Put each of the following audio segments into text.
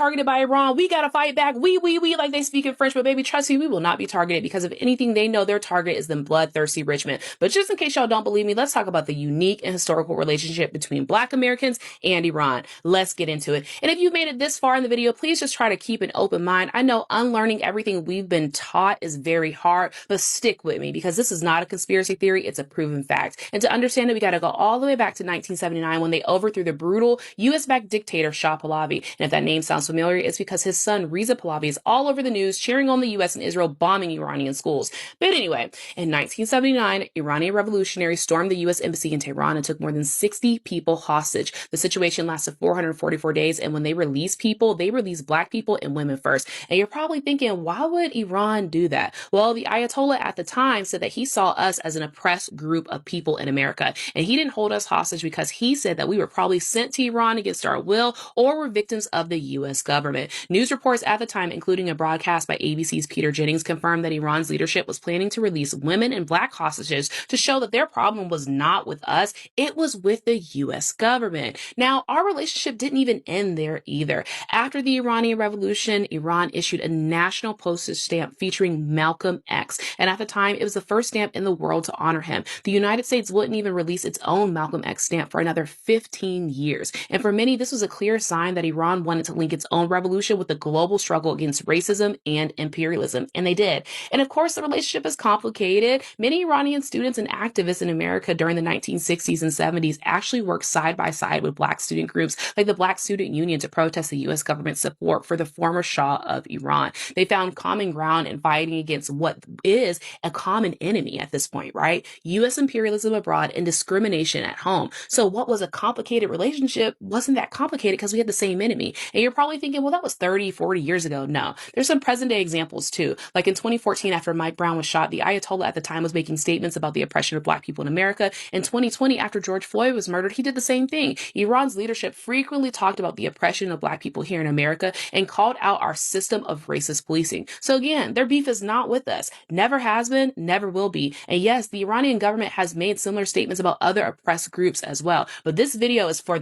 targeted by Iran. We got to fight back. We, like they speak in French, but baby, trust me, we will not be targeted because if anything, they know their target is the bloodthirsty rich men. But just in case y'all don't believe me, let's talk about the unique and historical relationship between Black Americans and Iran. Let's get into it. And if you've made it this far in the video, please just try to keep an open mind. I know unlearning everything we've been taught is very hard, but stick with me because this is not a conspiracy theory. It's a proven fact. And to understand it, we got to go all the way back to 1979 when they overthrew the brutal US-backed dictator Shah Pahlavi. And if that name sounds familiar, it's because his son Reza Pahlavi is all over the news cheering on the US and Israel bombing Iranian schools. But anyway, in 1979, Iranian revolutionaries stormed the US embassy in Tehran and took more than 60 people hostage. The situation lasted 444 days, and when they released people, they released Black people and women first. And you're probably thinking, why would Iran do that? Well, the Ayatollah at the time said that he saw us as an oppressed group of people in America, and he didn't hold us hostage because he said that we were probably sent to Iran against our will or were victims of the US government. News reports at the time, including a broadcast by ABC's Peter Jennings, confirmed that Iran's leadership was planning to release women and Black hostages to show that their problem was not with us, it was with the US government. Now, our relationship didn't even end there either. After the Iranian Revolution, Iran issued a national postage stamp featuring Malcolm X, and at the time, it was the first stamp in the world to honor him. The United States wouldn't even release its own Malcolm X stamp for another 15 years. And for many, this was a clear sign that Iran wanted to link its own revolution with the global struggle against racism and imperialism, and they did. And of course, the relationship is complicated. Many Iranian students and activists in America during the 1960s and 70s actually worked side by side with Black student groups like the Black Student Union to protest the U.S. government's support for the former Shah of Iran. They found common ground in fighting against what is a common enemy at this point, right? U.S. imperialism abroad and discrimination at home. So what was a complicated relationship wasn't that complicated because we had the same enemy. And you're probably thinking, well, that was 30, 40 years ago. No, there's some present day examples too. Like in 2014, after Mike Brown was shot, the Ayatollah at the time was making statements about the oppression of Black people in America. In 2020, after George Floyd was murdered, he did the same thing. Iran's leadership frequently talked about the oppression of Black people here in America and called out our system of racist policing. So again, their beef is not with us. Never has been, never will be. And yes, the Iranian government has made similar statements about other oppressed groups as well. But this video is for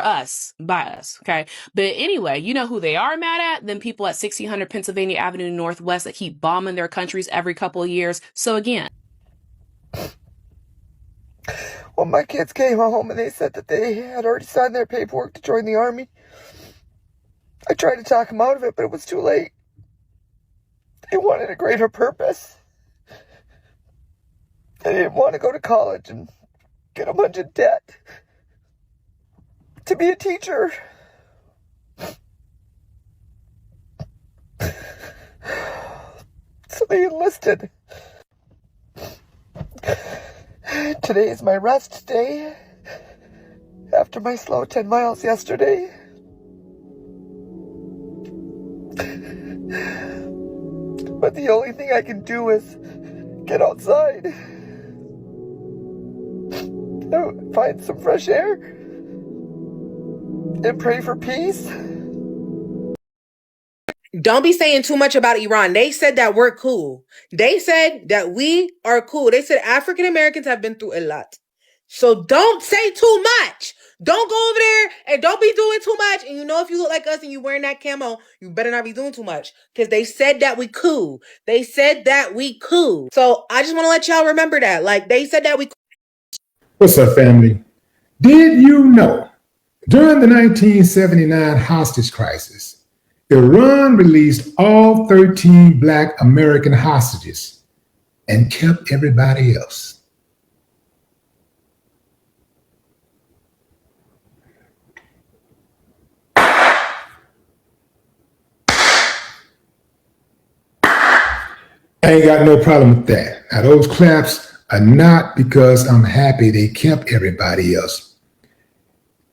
us, by us, okay? But anyway, you know who they are mad at? Them people at 1600 Pennsylvania Avenue Northwest that keep bombing their countries every couple of years. So again, well, my kids came home and they said that they had already signed their paperwork to join the Army. I tried to talk them out of it, but it was too late. They wanted a greater purpose. They didn't want to go to college and get a bunch of debt to be a teacher. So they enlisted. Today is my rest day after my slow 10 miles yesterday. But the only thing I can do is get outside, find some fresh air, and pray for peace. Don't be saying too much about Iran. They said that we're cool. They said that we are cool. They said African Americans have been through a lot. So don't say too much. Don't go over there and don't be doing too much. And you know, if you look like us and you wearing that camo, you better not be doing too much. Because they said that we cool. They said that we cool. So I just want to let y'all remember that. Like, they said that we cool. What's up, family? Did you know during the 1979 hostage crisis, Iran released all 13 Black American hostages and kept everybody else? I ain't got no problem with that. Now, those claps are not because I'm happy they kept everybody else.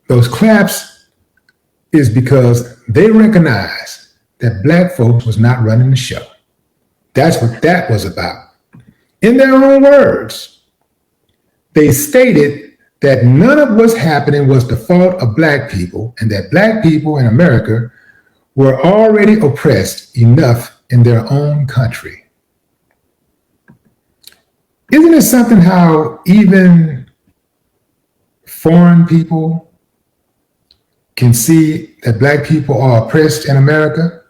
Those claps is because they recognize that Black folks was not running the show. That's what that was about. In their own words, they stated that none of what's happening was the fault of Black people and that Black people in America were already oppressed enough in their own country. Isn't it something how even foreign people can see that black people are oppressed in America.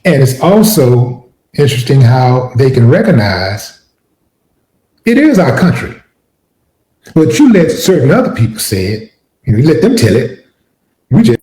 And it's also interesting how they can recognize it is our country. But you let certain other people say it, you let them tell it. We just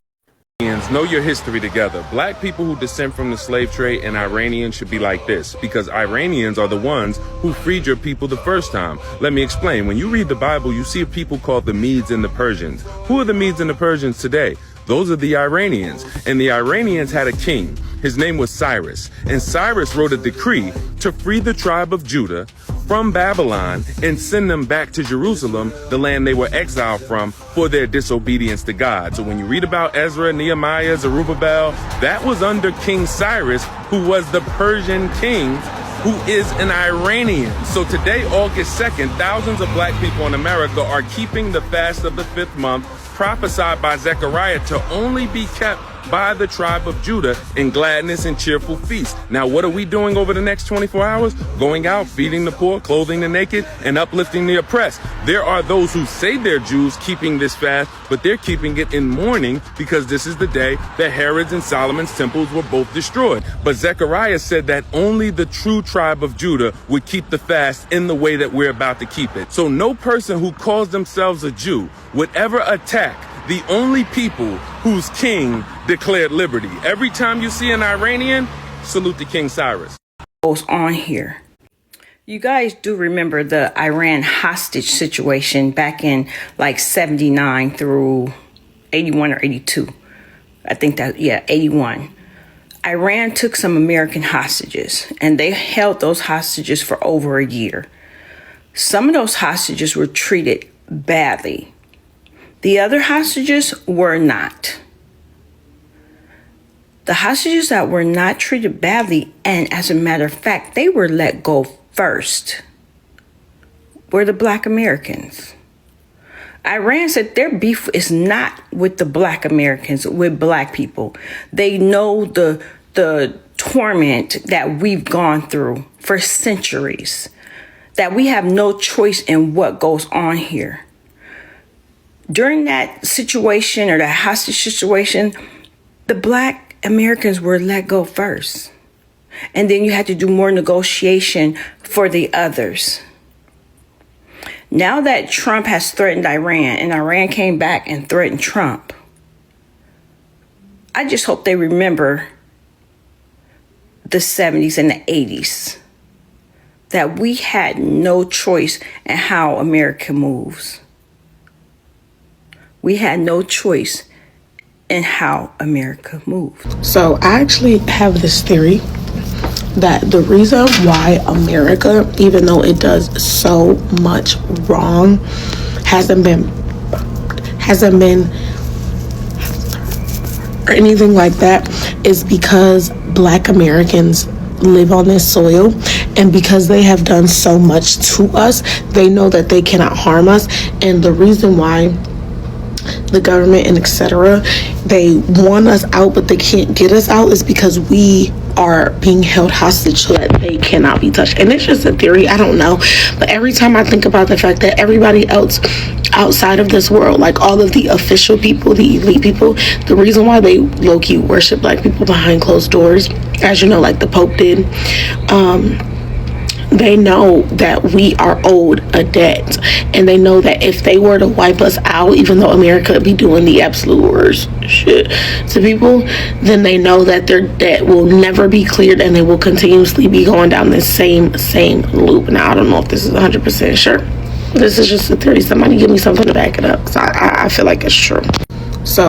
Know your history together. Black people who descend from the slave trade and Iranians should be like this, because Iranians are the ones who freed your people the first time. Let me explain. When you read the Bible, you see people called the Medes and the Persians. Who are the Medes and the Persians today? Those are the Iranians. And the Iranians had a king. His name was Cyrus. And Cyrus wrote a decree to free the tribe of Judah from Babylon and send them back to Jerusalem, the land they were exiled from, for their disobedience to God. So when you read about Ezra, Nehemiah, Zerubbabel, that was under King Cyrus, who was the Persian king, who is an Iranian. So today, August 2nd, thousands of black people in America are keeping the fast of the 5th month, prophesied by Zechariah to only be kept by the tribe of Judah in gladness and cheerful feast. Now, what are we doing over the next 24 hours? Going out, feeding the poor, clothing the naked, and uplifting the oppressed. There are those who say they're Jews keeping this fast, but they're keeping it in mourning because this is the day that Herod's and Solomon's temples were both destroyed. But Zechariah said that only the true tribe of Judah would keep the fast in the way that we're about to keep it. So no person who calls themselves a Jew would ever attack the only people whose king declared liberty. Every time you see an Iranian, salute the King Cyrus. Goes on here. You guys do remember the Iran hostage situation back in like 79 through 81 or 82. I think that, yeah, 81. Iran took some American hostages and they held those hostages for over a year. Some of those hostages were treated badly. The other hostages were not. The hostages that were not treated badly, and as a matter of fact, they were let go first, were the Black Americans. Iran said their beef is not with the Black Americans, with Black people. They know the torment that we've gone through for centuries, that we have no choice in what goes on here. During that situation or that hostage situation, the Black Americans were let go first. And then you had to do more negotiation for the others. Now that Trump has threatened Iran and Iran came back and threatened Trump, I just hope they remember the 70s and the 80s, that we had no choice in how America moves. We had no choice in how America moved. So I actually have this theory that the reason why America, even though it does so much wrong, hasn't been or anything like that is because Black Americans live on this soil, and because they have done so much to us, they know that they cannot harm us. And the reason why the government and etc., they want us out but they can't get us out is because we are being held hostage so that they cannot be touched. And it's just a theory, I don't know, but every time I think about the fact that everybody else outside of this world, like all of the official people, the elite people, the reason why they low-key worship Black people behind closed doors, as you know, like the Pope did, they know that we are owed a debt, and they know that if they were to wipe us out, even though America would be doing the absolute worst shit to people, then they know that their debt will never be cleared and they will continuously be going down this same loop. Now, I don't know if this is 100% sure. This is just a theory. Somebody give me something to back it up, because I feel like it's true. So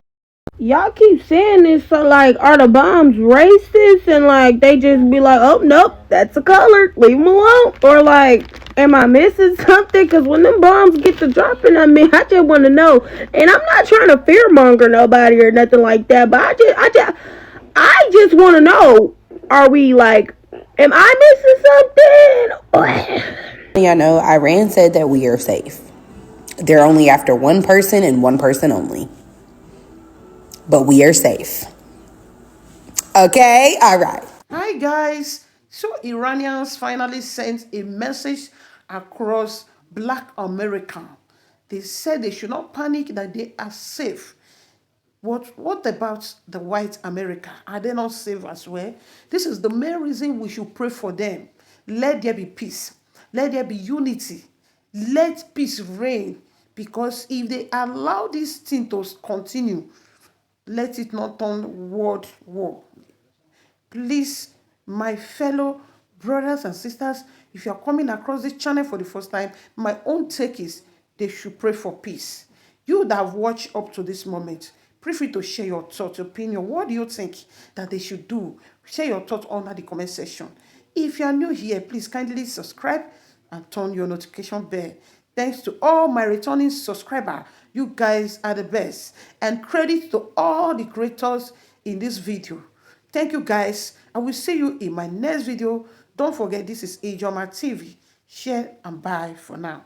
y'all keep saying this, so like, are the bombs racist? And like, they just be like, oh nope, that's a color, leave them alone. Or like, am I missing something? Because when them bombs get to dropping, I mean, I just want to know. And I'm not trying to fearmonger nobody or nothing like that, but I just want to know, are we like, am I missing something? Y'all know Iran said that we are safe. They're only after one person and one person only. But we are safe. Okay? All right. Hi, guys. So, Iranians finally sent a message across Black America. They said they should not panic, that they are safe. What about the white America? Are they not safe as well? This is the main reason we should pray for them. Let there be peace. Let there be unity. Let peace reign. Because if they allow this thing to continue, let it not turn world war. Please, my fellow brothers and sisters, if you are coming across this channel for the first time, my own take is they should pray for peace. You that have watched up to this moment, feel free to share your thoughts, opinion. What do you think that they should do? Share your thoughts under the comment section. If you are new here, please kindly subscribe and turn your notification bell. Thanks to all my returning subscribers. You guys are the best. And credit to all the creators in this video. Thank you guys. I will see you in my next video. Don't forget, this is Ijoma TV. Share and bye for now.